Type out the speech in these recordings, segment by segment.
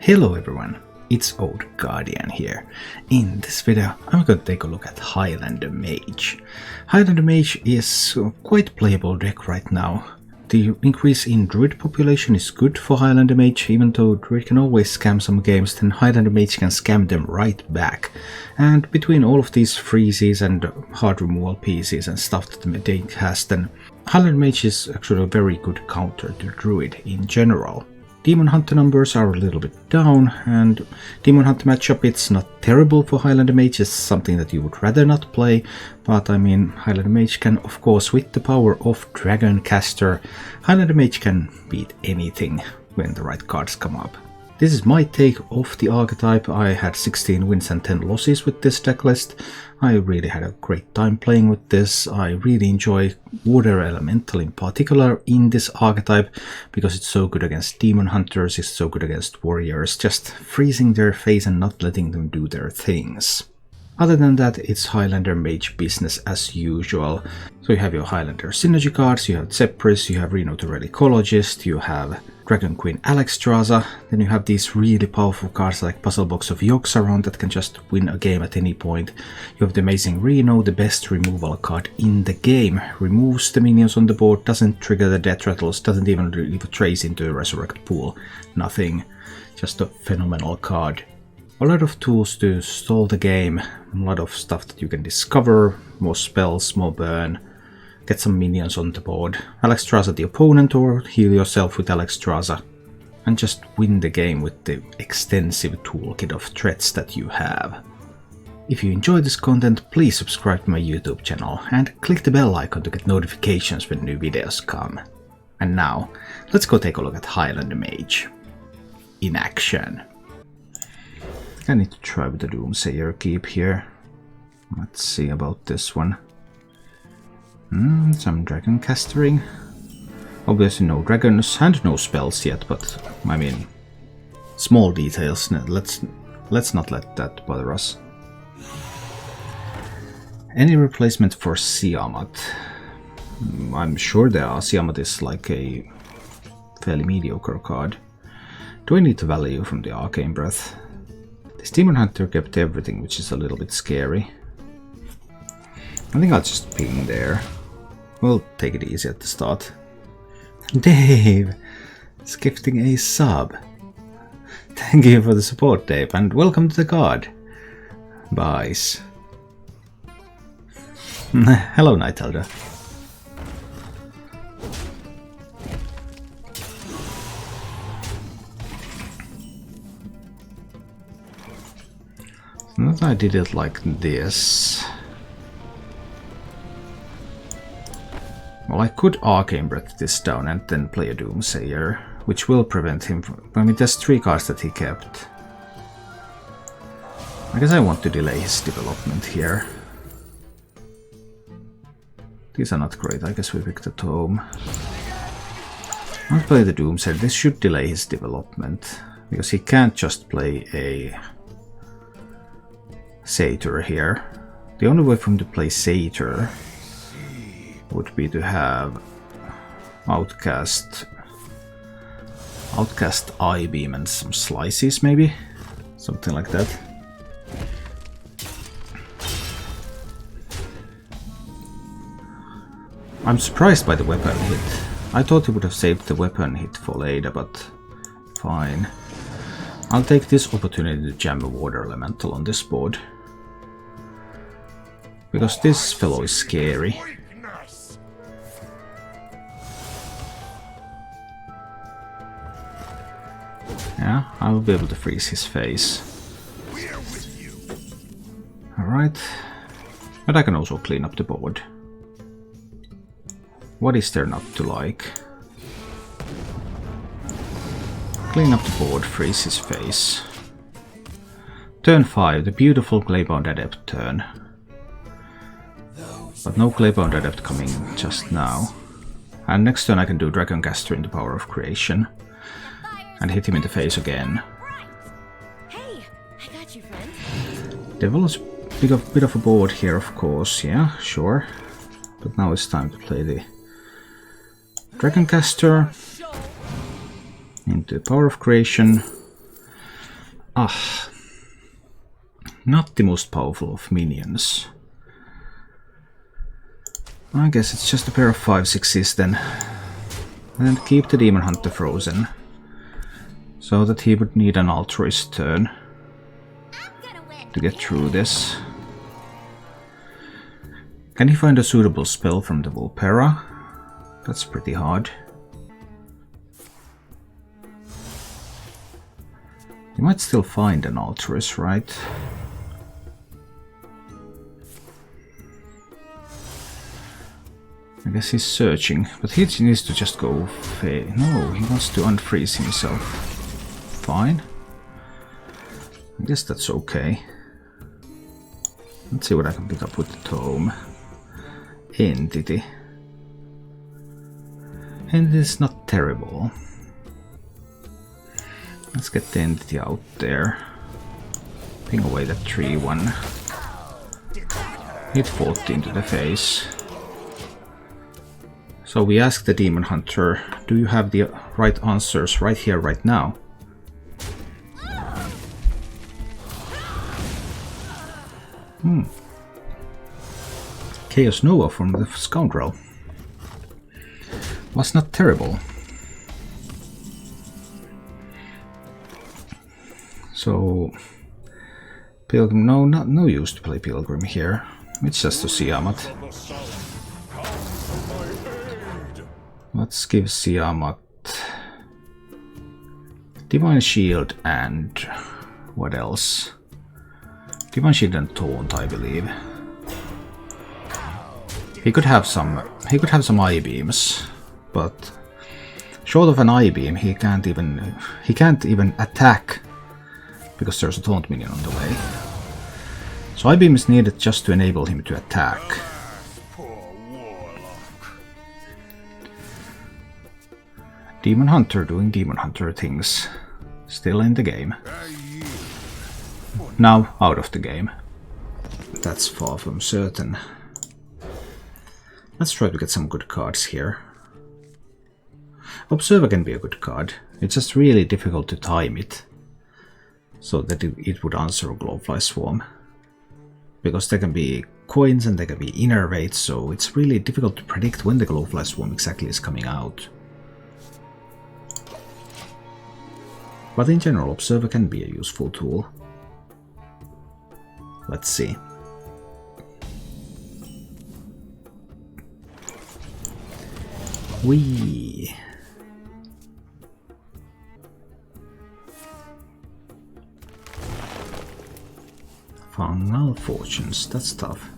Hello everyone, it's Old Guardian here. In this video I'm going to take a look at Highlander Mage. Highlander Mage is a quite playable deck right now. The increase in Druid population is good for Highlander Mage, even though Druid can always scam some games, then Highlander Mage can scam them right back. And between all of these freezes and hard removal pieces and stuff that the deck has, then Highlander Mage is actually a very good counter to Druid in general. Demon Hunter numbers are a little bit down, and Demon Hunter matchup, it's not terrible for Highlander Mage, it's something that you would rather not play, but I mean, Highlander Mage can, of course, with the power of Dragon Caster, Highlander Mage can beat anything when the right cards come up. This is my take of the archetype. I had 16 wins and 10 losses with this deck list. I really had a great time playing with this. I really enjoy Water Elemental in particular in this archetype because it's so good against Demon Hunters, it's so good against Warriors, just freezing their face and not letting them do their things. Other than that, it's Highlander Mage business as usual. So you have your Highlander synergy cards, you have Zepris, you have Reno the Relicologist, you have Dragon Queen Alexstrasza, then you have these really powerful cards like Puzzle Box of Yoggs around that can just win a game at any point. You have the amazing Reno, the best removal card in the game. Removes the minions on the board, doesn't trigger the death rattles, doesn't even leave a trace into the resurrect pool. Nothing. Just a phenomenal card. A lot of tools to stall the game, a lot of stuff that you can discover, more spells, more burn, get some minions on the board, Alexstrasza the opponent or heal yourself with Alexstrasza, and just win the game with the extensive toolkit of threats that you have. If you enjoy this content, please subscribe to my YouTube channel and click the bell icon to get notifications when new videos come. And now, let's go take a look at Highlander Mage in action. I need to try with the Doomsayer Keep here. Let's see about this one. Some dragon castering. Obviously no dragons and no spells yet, but I mean, small details. Let's not let that bother us. Any replacement for Siamat? I'm sure there are. Siamat is like a fairly mediocre card. Do I need to value from the Arcane Breath? This Demon Hunter kept everything, which is a little bit scary. I think I'll just ping there. We'll take it easy at the start. Dave! It's gifting a sub. Thank you for the support, Dave, and welcome to the card. Buys. Hello, Night Elder. Not I did it like this. Well, I could Arcane Breath this down and then play a Doomsayer, which will prevent him from... I mean, there's 3 cards that he kept. I guess I want to delay his development here. These are not great. I guess we pick the Tome. I'll play the Doomsayer. This should delay his development, because he can't just play a Satyr here. The only way for him to play Satyr would be to have Outcast I-Beam and some Slices maybe? Something like that. I'm surprised by the weapon hit. I thought he would have saved the weapon hit for later, but fine. I'll take this opportunity to jam a Water Elemental on this board. Because this fellow is scary. Yeah, I will be able to freeze his face. Alright. But I can also clean up the board. What is there not to like? Clean up the board, freeze his face. Turn 5, the beautiful Claybound Adept turn. But no Claybound Adept coming just now. And next turn I can do Dragon Caster in the Power of Creation. And hit him in the face again. Hey, I got you, friend. Devil's a bit of a board here, of course, yeah, sure. But now it's time to play the Dragon Caster into Power of Creation. Ah, not the most powerful of minions. I guess it's just a pair of 5/6s then. And keep the Demon Hunter frozen, so that he would need an altruist turn to get through this. Can he find a suitable spell from the Vulpera? That's pretty hard. He might still find an altruist, right? I guess he's searching, but he needs to just go... No, he wants to unfreeze himself. Fine. I guess that's okay. Let's see what I can pick up with the tome. Entity. And it's not terrible. Let's get the entity out there. Ping away that 3/1. Hit 14 to the face. So we ask the Demon Hunter, do you have the right answers right here, right now? Chaos Nova from the Scoundrel. Was not terrible. So... Pilgrim, no use to play Pilgrim here. It's just to Siamat. Let's give Siamat Divine Shield and what else? Divine Shield and Taunt, I believe. He could have some eye beams, but short of an eye beam, he can't even attack because there's a taunt minion on the way. So eye beam is needed just to enable him to attack. Demon Hunter doing Demon Hunter things. Still in the game. Now out of the game. That's far from certain. Let's try to get some good cards here. Observer can be a good card. It's just really difficult to time it so that it would answer a Glowfly Swarm. Because there can be coins and there can be innervates, so it's really difficult to predict when the Glowfly Swarm exactly is coming out. But in general, Observer can be a useful tool. Let's see. Whee! Fungal Fortunes, that's tough.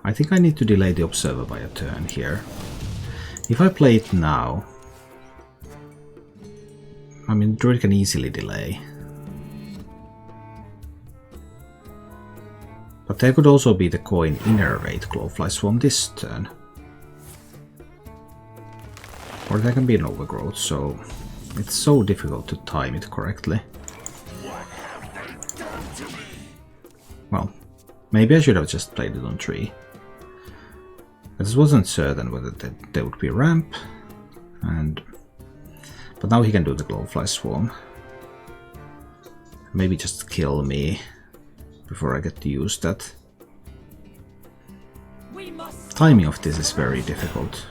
I think I need to delay the Observer by a turn here. If I play it now... I mean, Druid can easily delay. But there could also be the coin Innervate Glowfly Swarm this turn. Or there can be an Overgrowth, so it's so difficult to time it correctly. Well, maybe I should have just played it on 3. I just wasn't certain whether there would be a ramp, but now he can do the Glowfly Swarm. Maybe just kill me before I get to use that. Timing of this is very difficult.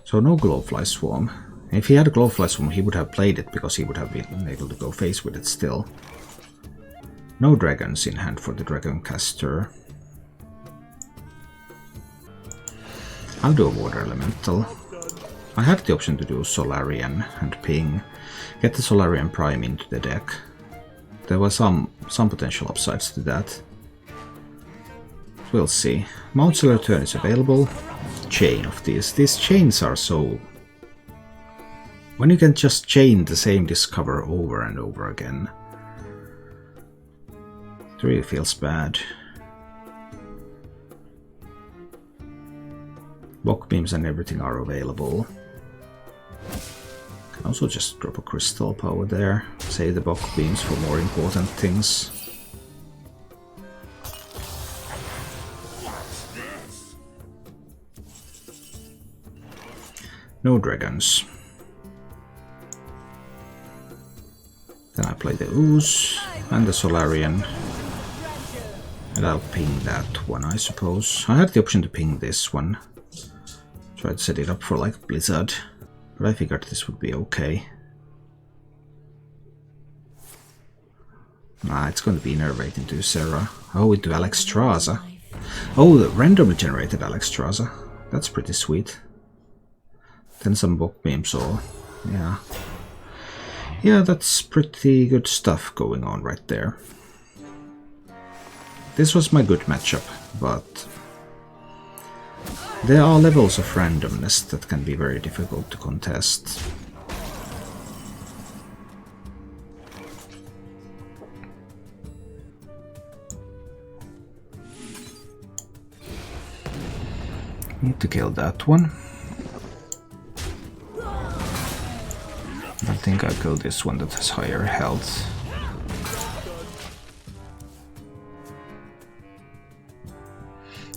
So no Glowfly Swarm. If he had a Glowfly Swarm, he would have played it because he would have been able to go face with it still. No dragons in hand for the Dragon Caster. I'll do a Water Elemental. I had the option to do Solarian and Ping, get the Solarian Prime into the deck. There were some potential upsides to that. We'll see. Mount Cellar turn is available. Chain of these. These chains are so... When you can just chain the same Discover over and over again, it really feels bad. Bock beams and everything are available. Can also just drop a Crystal Power there. Save the Bock beams for more important things. No dragons. Then I play the Ooze and the Solarian. And I'll ping that one, I suppose. I had the option to ping this one. Try to set it up for like Blizzard. But I figured this would be okay. Nah, it's going to be enervating to Serra. Oh, into Alexstrasza. Oh, the randomly generated Alexstrasza. That's pretty sweet. Then some book beams or... yeah. Yeah, that's pretty good stuff going on right there. This was my good matchup, but... there are levels of randomness that can be very difficult to contest. Need to kill that one. I think I killed this one that has higher health.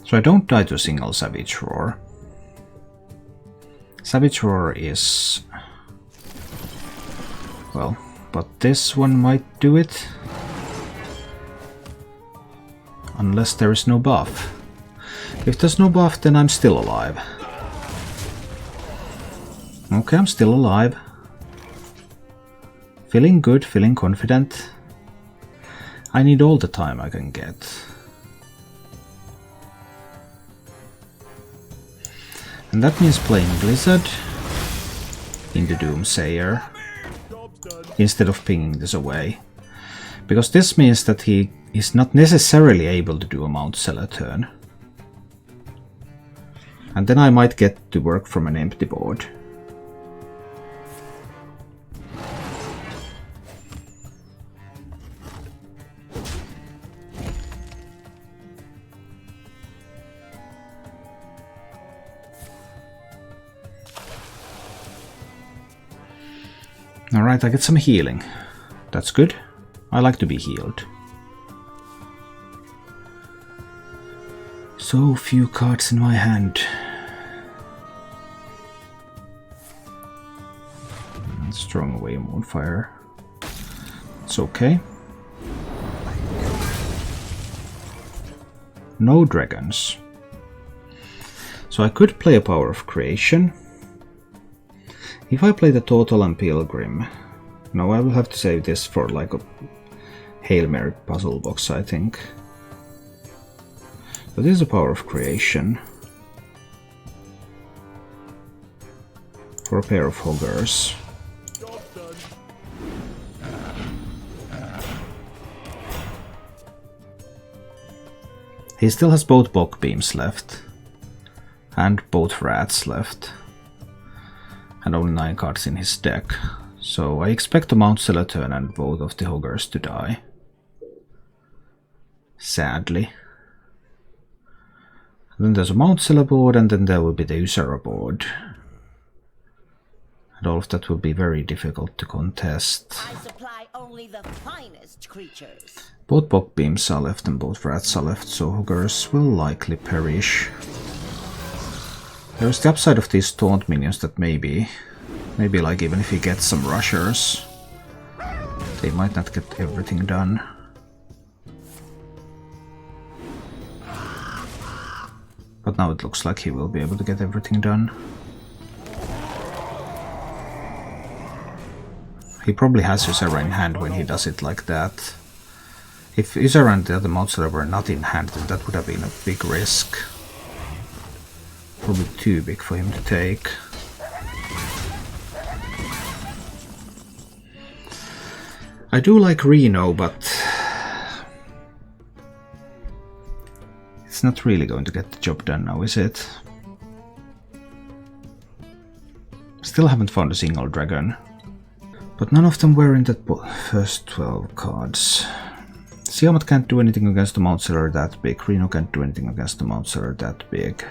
So I don't die to a single Savage Roar. Savage Roar is... well, but this one might do it. Unless there is no buff. If there's no buff, then I'm still alive. Okay, I'm still alive. Feeling good, feeling confident. I need all the time I can get. And that means playing Blizzard into Doomsayer instead of pinging this away. Because this means that he is not necessarily able to do a Mount Seller turn. And then I might get to work from an empty board. Alright, I get some healing. That's good. I like to be healed. So few cards in my hand. Strong away Moonfire. It's okay. No dragons. So I could play a Power of Creation. If I play the Total and Pilgrim... no, I will have to save this for like a Hail Mary puzzle box, I think. But this is a Power of Creation. For a pair of Hoggers. He still has both Bog Beams left. And both Rats left. And only 9 cards in his deck. So I expect a Mount Seller turn and both of the Hoggers to die. Sadly. And then there's a Mount Seller board and then there will be the Ysera board. And all of that will be very difficult to contest. I supply only the finest creatures. Both Bog Beams are left and both Rats are left, so Hoggers will likely perish. There's the upside of these Taunt minions that maybe like even if he gets some rushers, they might not get everything done. But now it looks like he will be able to get everything done. He probably has Ysera in hand when he does it like that. If Ysera and the other Mount Seller were not in hand, then that would have been a big risk. Probably too big for him to take. I do like Reno, but it's not really going to get the job done now, is it? Still haven't found a single dragon. But none of them were in that first 12 cards. Siamat can't do anything against the Mount Seller that big. Reno can't do anything against the Mount Seller that big.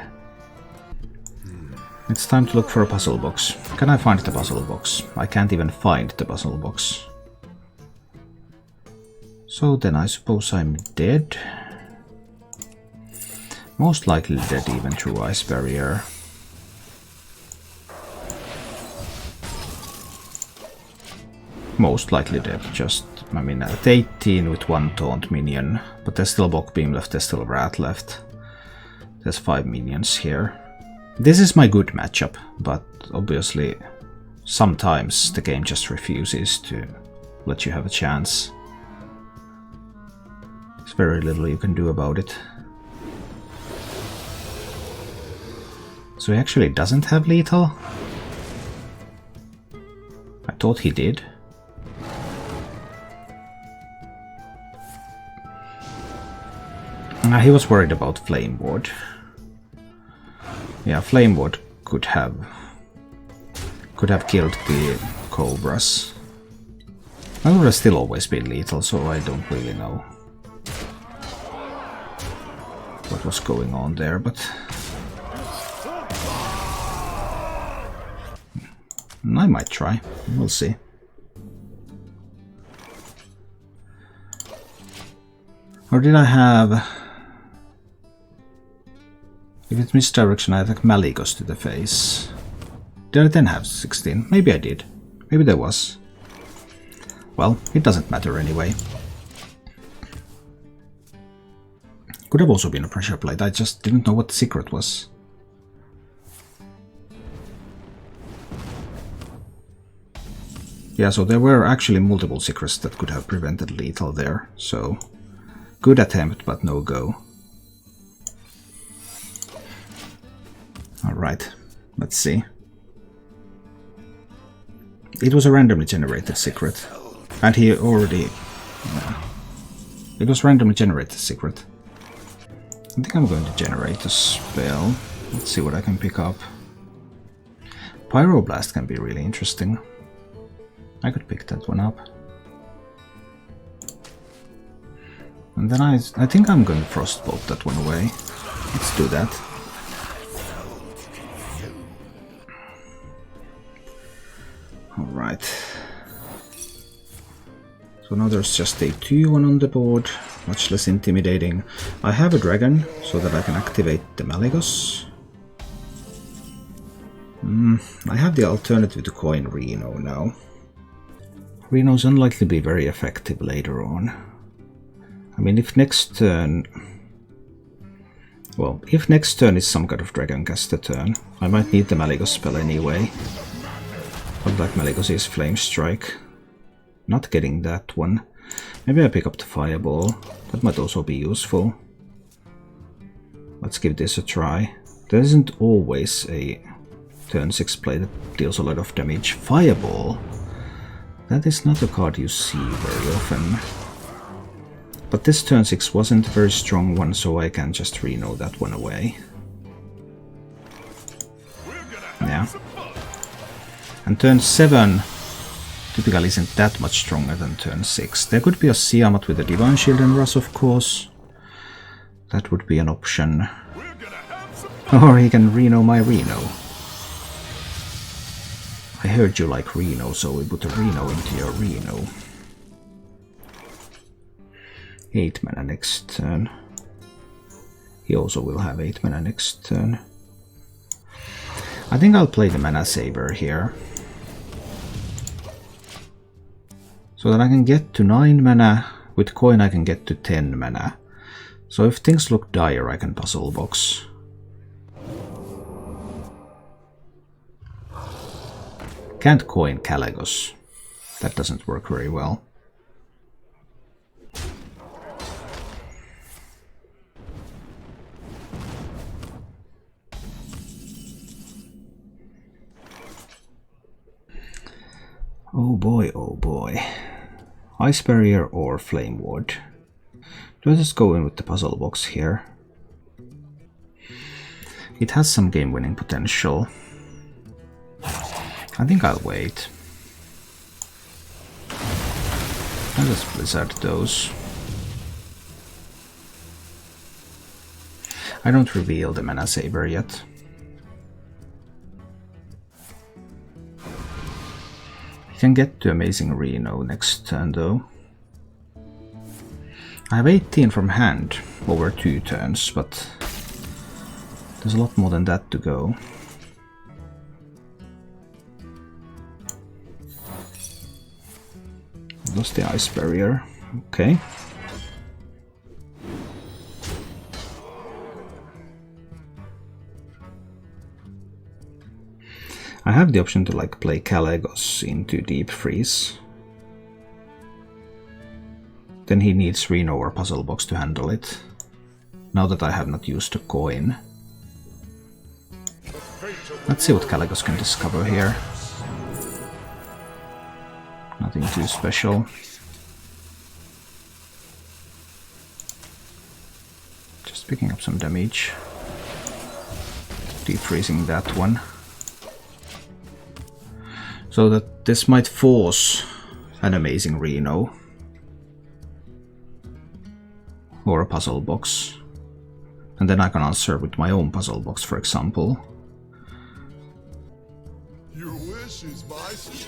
It's time to look for a puzzle box. Can I find the puzzle box? I can't even find the puzzle box. So then I suppose I'm dead. Most likely dead even through Ice Barrier. Most likely dead, just, I mean, at 18 with 1 taunt minion, but there's still Bok Beam left, there's still Wrath left. There's 5 minions here. This is my good matchup, but obviously sometimes the game just refuses to let you have a chance. There's very little you can do about it. So he actually doesn't have lethal? I thought he did. He was worried about Flame Ward. Yeah, Flame Ward could have killed the Cobras. I would have still always been lethal, so I don't really know what was going on there, but I might try. We'll see. Or did I have... If it's misdirection, I attack Malygos to the face. Did I then have 16? Maybe I did. Maybe there was. Well, it doesn't matter anyway. Could have also been a pressure plate, I just didn't know what the secret was. Yeah, so there were actually multiple secrets that could have prevented lethal there, so... Good attempt, but no go. Alright, let's see. It was a randomly generated secret. And he already... it was randomly generated secret. I think I'm going to generate a spell. Let's see what I can pick up. Pyroblast can be really interesting. I could pick that one up. And then I think I'm going to Frostbolt that one away. Let's do that. Alright. So now there's just a 2-1 on the board, much less intimidating. I have a dragon, so that I can activate the Malygos. I have the alternative to coin Reno now. Reno's unlikely to be very effective later on. I mean, if next turn... Well, if next turn is some kind of Dragon Caster turn, I might need the Malygos spell anyway. But like Malygos' Flame Strike. Not getting that one. Maybe I pick up the Fireball. That might also be useful. Let's give this a try. There isn't always a turn 6 play that deals a lot of damage. Fireball? That is not a card you see very often. But this turn 6 wasn't a very strong one, so I can just Reno that one away. Yeah. And turn 7 typically isn't that much stronger than turn 6. There could be a Siamat with a Divine Shield and Rush, of course. That would be an option. Or he can Reno my Reno. I heard you like Reno, so we put a Reno into your Reno. 8 mana next turn. He also will have 8 mana next turn. I think I'll play the Mana Saber here. So that I can get to 9 mana. With coin I can get to 10 mana. So if things look dire I can Puzzle Box. Can't coin Kalagos. That doesn't work very well. Oh boy, oh boy. Ice Barrier or Flame Ward. Do I just go in with the Puzzle Box here? It has some game-winning potential. I think I'll wait. I'll just Blizzard those. I don't reveal the Mana Saber yet. Can get to Amazing Reno next turn though. I have 18 from hand over 2 turns, but there's a lot more than that to go. Lost the ice barrier. Okay. I have the option to like play Kalagos into Deep Freeze. Then he needs Reno or Puzzle Box to handle it. Now that I have not used a coin. Let's see what Kalagos can discover here. Nothing too special. Just picking up some damage. Deep freezing that one. So that this might force an amazing Reno. Or a puzzle box. And then I can answer with my own puzzle box, for example.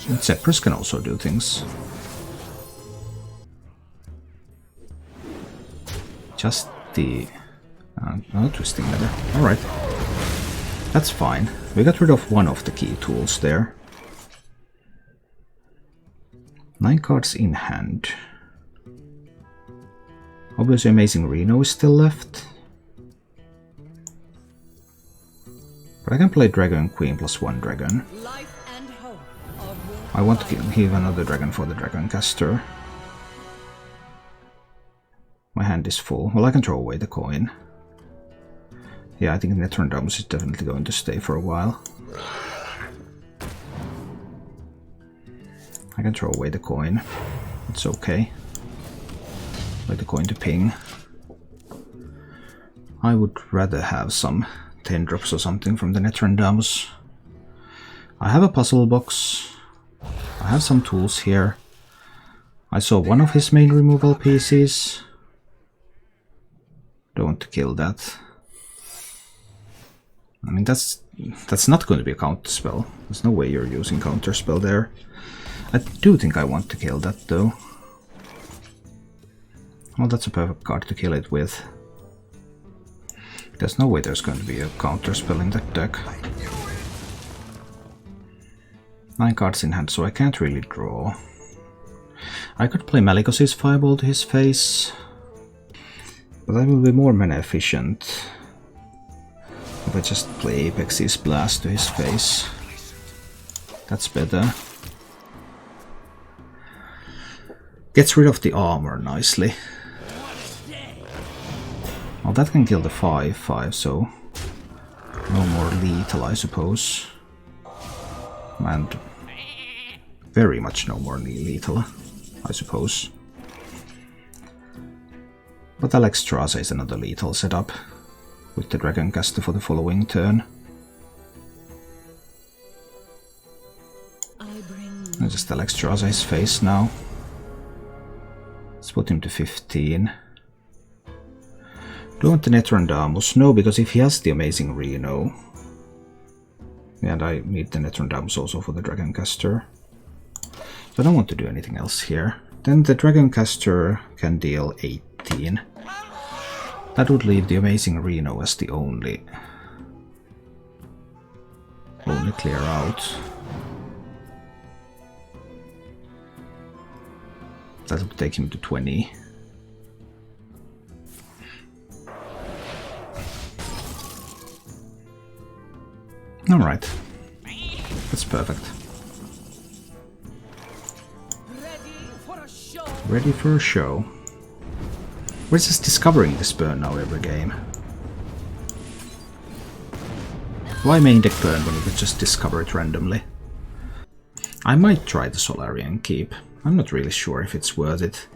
And Zephyrus can also do things. Just the... no twisting leather. Alright. That's fine. We got rid of one of the key tools there. 9 cards in hand. Obviously Amazing Reno is still left. But I can play Dragon Queen plus 1 dragon. I want to give another dragon for the Dragon Caster. My hand is full. Well, I can throw away the coin. Yeah, I think Netrondamus is definitely going to stay for a while. I can throw away the coin. It's okay. Like the coin to ping. I would rather have some 10 drops or something from the Netrondamus. I have a puzzle box. I have some tools here. I saw one of his main removal pieces. Don't want to kill that. I mean, that's not going to be a counter spell. There's no way you're using counter spell there. I do think I want to kill that though. Well, that's a perfect card to kill it with. There's no way there's going to be a counter spell in that deck. 9 cards in hand, so I can't really draw. I could play Malicos's Fireball to his face, but that will be more mana efficient if I just play Apex's Blast to his face. That's better. Gets rid of the armor nicely. Well, that can kill the 5/5, so no more lethal, I suppose. And very much no more lethal, I suppose. But Alexstrasza is another lethal setup with the Dragon Caster for the following turn. I just Alexstrasza his face now. Let's put him to 15. Do I want the Netrondamus? No, because if he has the Amazing Reno, and I need the Netrondamus also for the Dragon Caster, so I don't want to do anything else here. Then the Dragon Caster can deal 18. That would leave the Amazing Reno as the only clear out. That would take him to 20. Alright. That's perfect. Ready for a show. We're just discovering this burn now every game. Why main deck burn when you could just discover it randomly? I might try the Solarian Keep. I'm not really sure if it's worth it.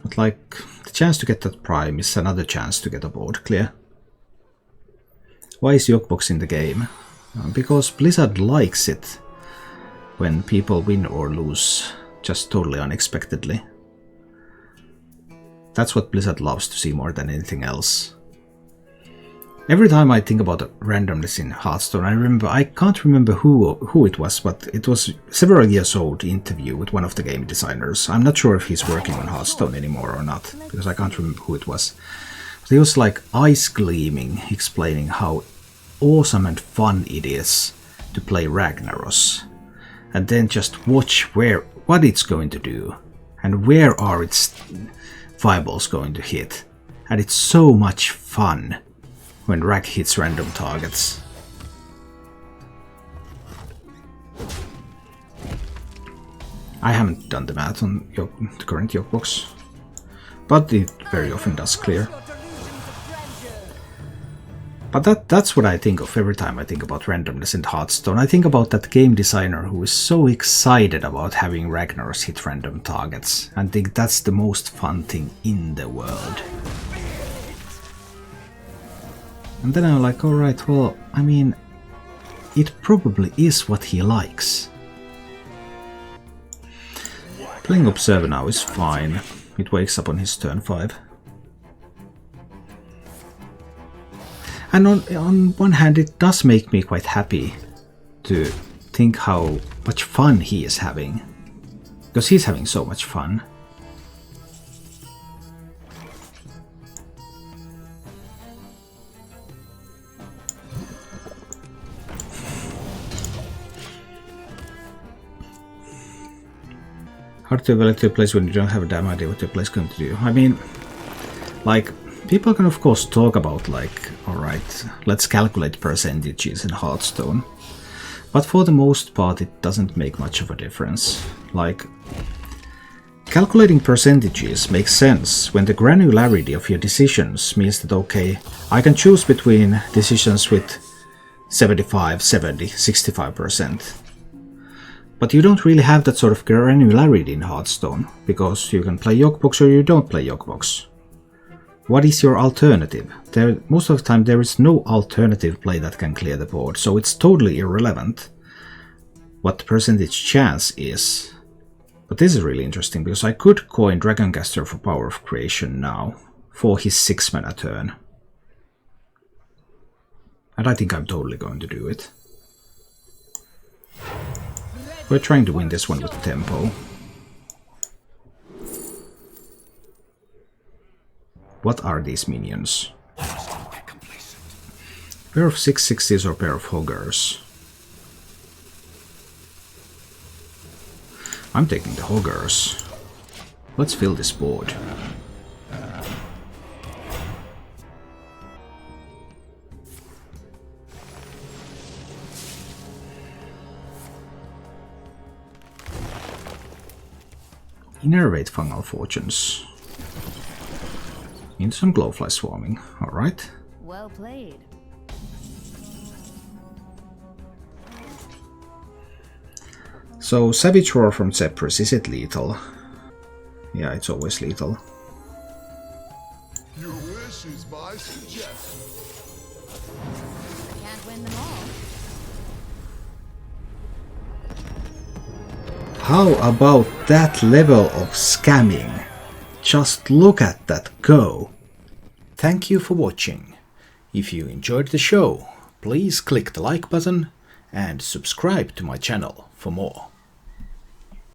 But like, the chance to get that prime is another chance to get a board clear. Why is Yokebox in the game? Because Blizzard likes it when people win or lose just totally unexpectedly. That's what Blizzard loves to see more than anything else. Every time I think about randomness in Hearthstone, I can't remember who it was, but it was several years old interview with one of the game designers. I'm not sure if he's working on Hearthstone anymore or not, because I can't remember who it was. But he was like eyes gleaming, explaining how awesome and fun it is to play Ragnaros. And then just watch what it's going to do, and where are its fireballs going to hit. And it's so much fun when Rack hits random targets. I haven't done the math on the current yoke box, but it very often does clear. But that's what I think of every time I think about randomness in Hearthstone. I think about that game designer who is so excited about having Ragnars hit random targets, and think that's the most fun thing in the world. And then I'm like, alright, well, I mean, it probably is what he likes. Playing Observer now is fine. It wakes up on his turn 5. And on one hand, it does make me quite happy to think how much fun he is having. Because he's having so much fun. Hard to evaluate your place when you don't have a damn idea what your place is going to do. I mean, like, people can of course talk about like, alright, let's calculate percentages in Hearthstone. But for the most part it doesn't make much of a difference. Like, calculating percentages makes sense when the granularity of your decisions means that, okay, I can choose between decisions with 75, 70, 65%. But you don't really have that sort of granularity in Hearthstone, because you can play Yokebox or you don't play Yokebox. What is your alternative? Most of the time there is no alternative play that can clear the board, so it's totally irrelevant what the percentage chance is. But this is really interesting, because I could coin Dragoncaster for Power of Creation now, for his 6 mana turn. And I think I'm totally going to do it. We're trying to win this one with tempo. What are these minions? Pair of 6/60s or pair of Hoggers? I'm taking the Hoggers. Let's fill this board. Innervate Fungal Fortunes. Into some Glowfly Swarming, alright. Well played. So, Savage Roar from Zephyrus, is it lethal? Yeah, it's always lethal. Your wish is my suggestion. I can't win them all. How about that level of scamming? Just look at that go! Thank you for watching. If you enjoyed the show, please click the like button and subscribe to my channel for more.